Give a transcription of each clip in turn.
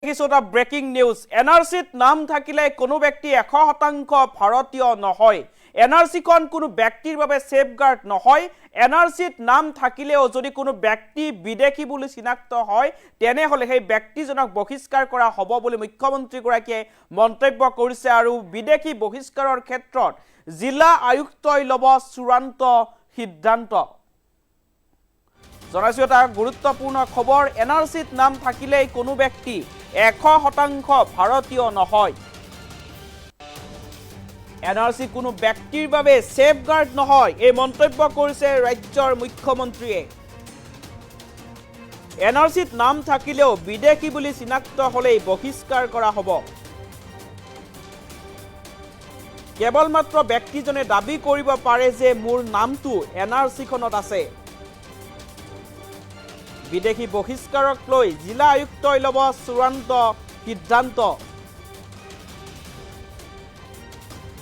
কিছুটা breaking news এনআৰসিত নাম থাকিলে কোনো ব্যক্তি 100% ভাৰতীয় নহয় এনআৰসিখন কোনো ব্যক্তিৰ বাবে সেফগাৰ্ড নহয় এনআৰসিত নাম থাকিলেও যদি কোনো ব্যক্তি বিদেশী বুলি চিনাক্ত হয় তেনেহলে সেই ব্যক্তিজনক বহিষ্কাৰ কৰা হ'ব বুলি মুখ্যমন্ত্ৰী গৰাকীয়ে মন্তব্য কৰিছে আৰু বিদেশী বহিষ্কাৰৰ ক্ষেত্ৰত জিলা আয়ুক্তই লব চূড়ান্ত সিদ্ধান্ত জনাইছো এটা গুৰুত্বপূৰ্ণ খবৰ এনআৰসিত নাম থাকিলেই কোনো ব্যক্তি 100% ভাৰতীয় নহয় এনআৰসি কোনো ব্যক্তিৰ বাবে সেফগাৰ্ড নহয় এই মন্তব্য কৰিছে ৰাজ্যৰ মুখ্যমন্ত্ৰীয়ে এনআৰসিত নাম থাকিলেও বিদেশী বুলি চিনাক্ত হলেই বহিষ্কাৰ কৰা হ'ব কেৱল মাত্ৰ ব্যক্তিজনে দাবী কৰিব পাৰে যে মোৰ নামটো এনআৰসিখনত আছে বিদেশী বহিষ্কাৰক লৈ জিলা আয়ুক্তই লব চূড়ান্ত সিদ্ধান্ত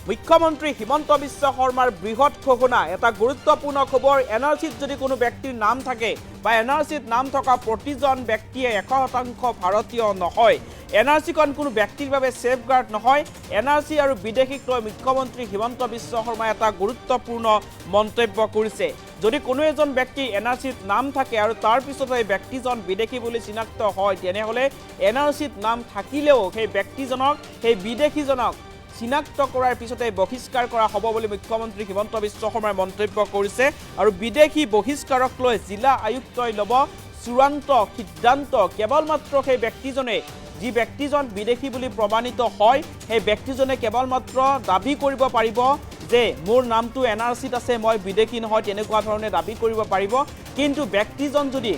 মুখ্যমন্ত্ৰী হিমন্ত বিশ্ব শৰ্মাৰ বৃহৎ ঘোষণা এটা গুৰুত্বপূৰ্ণ খবৰ এনআৰসিত যদি কোনো ব্যক্তিৰ নাম থাকে বা এনআৰসিত নাম থকা প্ৰতিজন ব্যক্তিয়ে 100% ভাৰতীয় নহয় এনআৰসিখন কোনো ব্যক্তিৰ বাবে সেফগাৰ্ড নহয় এনআৰসি আৰু বিদেশীক লৈ মুখ্যমন্ত্ৰী হিমন্ত বিশ্ব শৰ্মাই এটা গুৰুত্বপূৰ্ণ মন্তব্য কৰিছে যদি কোনো এজন ব্যক্তি এনআৰসিত নাম থাকে আৰু তাৰ পিছতে ব্যক্তিজন বিদেশী বুলি চিনাক্ত হয় তেনেহলে এনআৰসিত নাম থাকিলেও সেই ব্যক্তিজনক সেই বিদেশীজনক চিনাক্ত কৰাৰ পিছতে বহিষ্কাৰ কৰা হ'ব বুলি মুখ্যমন্ত্ৰী হিমন্ত বিশ্ব শৰ্মাই মন্তব্য কৰিছে আৰু বিদেশী বহিষ্কাৰক লৈ জিলা আয়ুক্তই লব চূড়ান্ত সিদ্ধান্ত কেৱল মাত্ৰ সেই ব্যক্তিজনে যি ব্যক্তিজন বিদেশী বুলি প্ৰমাণিত হয় সেই ব্যক্তিজনে কেৱল মাত্ৰ দাবী কৰিব পাৰিব যে মোৰ নামটো এনআৰসিত আছে মই বিদেশী নহয় তেনেকুৱা ধৰণে দাবী কৰিব পাৰিব কিন্তু ব্যক্তিজন যদি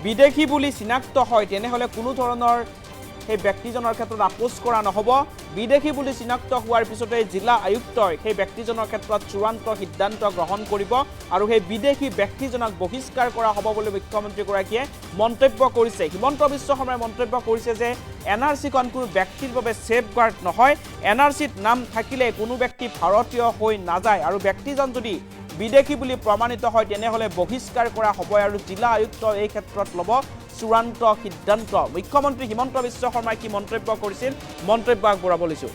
বিদেশী বুলি চিনাক্ত হয় তেনেহলে কোনো ধৰণৰ সেই ব্যক্তিজনৰ ক্ষেত্ৰত আপোচ কৰা নহব বিদেশী বুলি চিনাক্ত হোৱাৰ পিছতে জিলা আয়ুক্তই সেই ব্যক্তিজনৰ ক্ষেত্ৰত চূড়ান্ত সিদ্ধান্ত গ্ৰহণ কৰিব আৰু সেই বিদেশী ব্যক্তিজনক বহিষ্কাৰ কৰা হ'ব বুলি মুখ্যমন্ত্ৰী গৰাকীয়ে মন্তব্য কৰিছে হিমন্ত বিশ্ব শৰ্মাই মন্তব্য কৰিছে যে এনআৰসিখন কোনো ব্যক্তিৰ বাবে সেফগাৰ্ড নহয় এনআৰসিত নাম থাকিলে কোনো ব্যক্তি ভাৰতীয় হৈ নাযায় আৰু ব্যক্তিজন যদি বিদেশী বুলি প্ৰমাণিত হয় তেনেহলে বহিষ্কাৰ কৰা হ'ব আৰু জিলা আয়ুক্ত এই ক্ষেত্ৰত লব চূড়ান্ত সিদ্ধান্ত মুখ্যমন্ত্ৰী হিমন্ত বিশ্ব শৰ্মাই কি মন্তব্য কৰিছিল মন্তব্য আগবঢ়াব লৈছো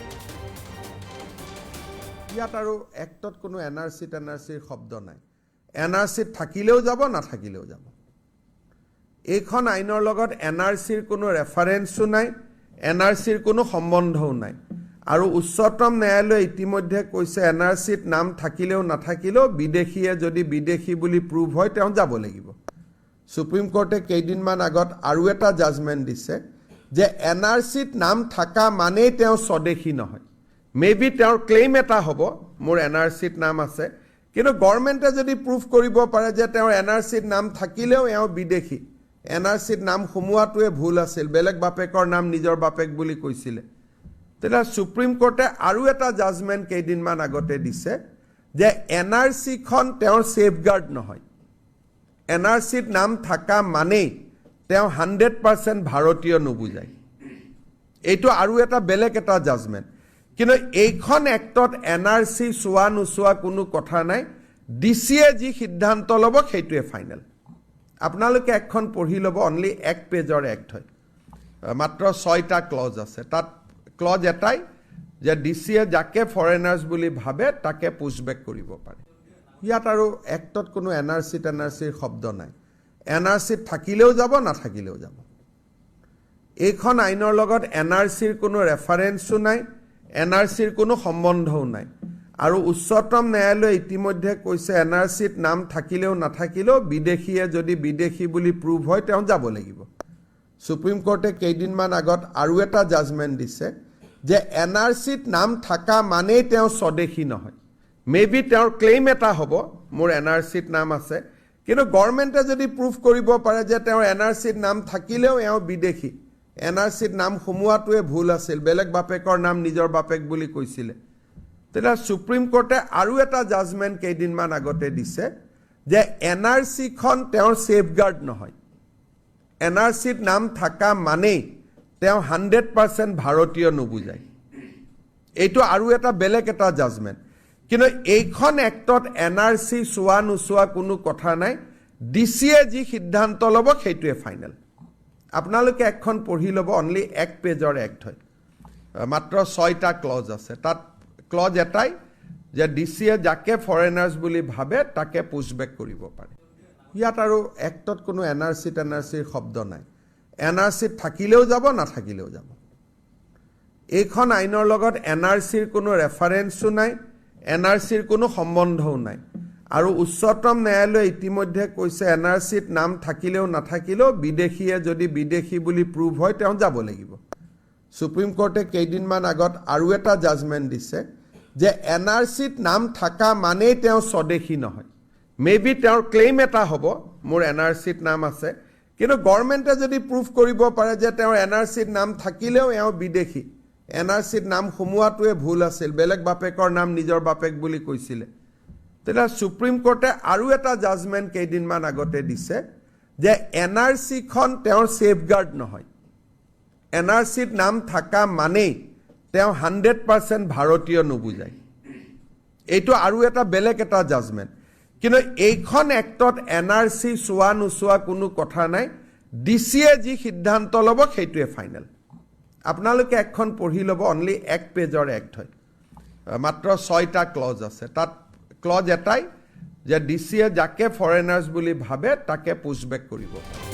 ইয়াত আৰু এক্টত কোনো এনআৰসিৰ শব্দ নাই এনআৰসিত থাকিলেও যাব নাথাকিলেও যাব এইখন আইনৰ লগত এনআৰসিৰ কোনো ৰেফাৰেন্সো নাই এনআৰসিৰ কোনো সম্বন্ধও নাই আৰু উচ্চতম ন্যায়ালয়ে ইতিমধ্যে কৈছে এনআৰসিত নাম থাকিলেও নাথাকিলেও বিদেশীয়ে যদি বিদেশী বুলি প্ৰুভ হয় তেওঁ যাব লাগিব সুপ্ৰিম কোৰ্টে কেইদিনমান আগত আৰু এটা জাজমেণ্ট দিছে যে এনআৰসিত নাম থকা মানেই তেওঁ স্বদেশী নহয় মেবি তেওঁৰ ক্লেইম এটা হ'ব মোৰ এনআৰসিত নাম আছে কিন্তু গভৰ্ণমেণ্টে যদি প্ৰুভ কৰিব পাৰে যে তেওঁৰ এনআৰসিত নাম থাকিলেও এওঁ বিদেশী এনআৰসিত নাম সোমোৱাটোৱে ভুল আছিল বেলেগ বাপেকৰ নাম নিজৰ বাপেক বুলি কৈছিলে তেতিয়া সুপ্ৰিম কোৰ্টে আৰু এটা জাজমেণ্ট কেইদিনমান আগতে দিছে যে এনআৰসিখন তেওঁৰ সেফগাৰ্ড নহয় এনআৰসিত নাম থকা মানেই তেওঁ 100% ভাৰতীয় নুবুজায় এইটো আৰু এটা বেলেগ এটা জাজমেণ্ট কিন্তু এইখন এক্টত এনআৰসি চোৱা নোচোৱা কোনো কথা নাই ডিচিয়ে যি সিদ্ধান্ত ল'ব সেইটোৱে ফাইনেল আপোনালোকে এখন পঢ়ি ল'ব অনলি এক পেজৰ এক্ট হয় মাত্ৰ 6টা ক্লজ আছে তাত ক্লজ এটাই যে ডিচিয়ে যাকে ফৰেনাৰ্ছ বুলি ভাবে তাকে পুছবেক কৰিব পাৰে ইয়াত আৰু এক্টত কোনো এনআৰসিৰ শব্দ নাই এনআৰসিত থাকিলেও যাব নাথাকিলেও যাব এইখন আইনৰ লগত এনআৰসিৰ কোনো ৰেফাৰেন্সো নাই এনআৰসিৰ কোনো সম্বন্ধও নাই আৰু উচ্চতম ন্যায়ালয়ে ইতিমধ্যে কৈছে এনআৰসিত নাম থাকিলেও নাথাকিলেও বিদেশীয়ে যদি বিদেশী বুলি প্ৰুভ হয় তেওঁ যাব লাগিব সুপ্ৰিম কোৰ্টে কেইদিনমান আগত আৰু এটা জাজমেণ্ট দিছে যে এনআৰসিত নাম থকা মানেই তেওঁ স্বদেশী নহয় মেবি তেওঁৰ ক্লেইম এটা হ'ব মোৰ এনআৰসিত নাম আছে কিন্তু গভৰ্ণমেণ্টে যদি প্ৰুভ কৰিব পাৰে যে তেওঁৰ এনআৰসিত নাম থাকিলেও এওঁ বিদেশী এনআৰসিত নাম সোমোৱাটোৱে ভুল আছিল বেলেগ বাপেকৰ নাম নিজৰ বাপেক বুলি কৈছিলে তেতিয়া সুপ্ৰিম কোৰ্টে আৰু এটা জাজমেণ্ট কেইদিনমান আগতে দিছে যে এনআৰসিখন তেওঁৰ সেফগাৰ্ড নহয় এনআৰসিত নাম থকা মানেই তেওঁ 100% ভাৰতীয় নুবুজায় এইটো আৰু এটা বেলেগ এটা জাজমেণ্ট কিন্তু এইখন এক্টত এনআৰসি চোৱা নোচোৱা কোনো কথা নাই ডিচিয়ে যি সিদ্ধান্ত ল'ব সেইটোৱে ফাইনেল আপোনালোকে এখন পঢ়ি ল'ব, অনলি 1 পেজৰ এক্ট হয়, মাত্ৰ 6টা ক্লজ আছে। তাত ক্লজ এটাই যে ডিচিয়ে যাকে ফৰেনাৰ্ছ বুলি ভাবে তাকে পুছবেক কৰিব পাৰে। ইয়াত আৰু এক্টত কোনো এনআৰচিৰ শব্দ নাই। এনআৰচিত থাকিলেও যাব, নাথাকিলেও যাব। এইখন আইনৰ লগত এনআৰচিৰ কোনো ৰেফাৰেঞ্চো নাই, এনআৰচিৰ কোনো সম্বন্ধও নাই। আৰু উচ্চতম ন্যায়ালয়ে ইতিমধ্যে কৈছে এনআৰচিত নাম থাকিলেও নাথাকিলেও বিদেশীয়ে যদি বিদেশী বুলি প্ৰুভ হয় তেওঁ যাব লাগিব। সুপ্ৰিম কোৰ্টে কেইদিনমান আগত আৰু এটা জাজমেণ্ট দিছে যে এনআৰচিত নাম থকা মানেই তেওঁ স্বদেশী নহয়। মেবি তেওঁৰ ক্লেইম এটা হ'ব মোৰ এনআৰচিত নাম আছে, কিন্তু গভৰ্ণমেণ্টে যদি প্ৰুভ কৰিব পাৰে যে তেওঁৰ এনআৰচিত নাম থাকিলেও এওঁ বিদেশী, এনআৰচিত নাম সোমোৱাটোৱে ভুল আছিল, বেলেগ বাপেকৰ নাম নিজৰ বাপেক বুলি কৈছিলে, তেতিয়া সুপ্ৰিম কোৰ্টে আৰু এটা জাজমেণ্ট কেইদিনমান আগতে দিছে যে এনআৰচিখন তেওঁৰ ছেফগাৰ্ড নহয়। এনআৰচিত নাম থকা মানেই তেওঁ 100% ভাৰতীয় নুবুজায়। এইটো আৰু এটা বেলেগ এটা জাজমেণ্ট। কিন্তু এইখন এক্টত এনআৰচি চোৱা নোচোৱা কোনো কথা নাই, ডিচিয়ে যি সিদ্ধান্ত ল'ব সেইটোৱে ফাইনেল। আপোনালোকে এখন পঢ়ি ল'ব, অনলি 1 পেজৰ এক্ট হয়, মাত্ৰ 6টা ক্লজ আছে। তাত ক্লজ এটাই যে ডিচিয়ে যাকে ফৰেনাৰ্ছ বুলি ভাবে তাকে পুছবেক কৰিব পাৰে।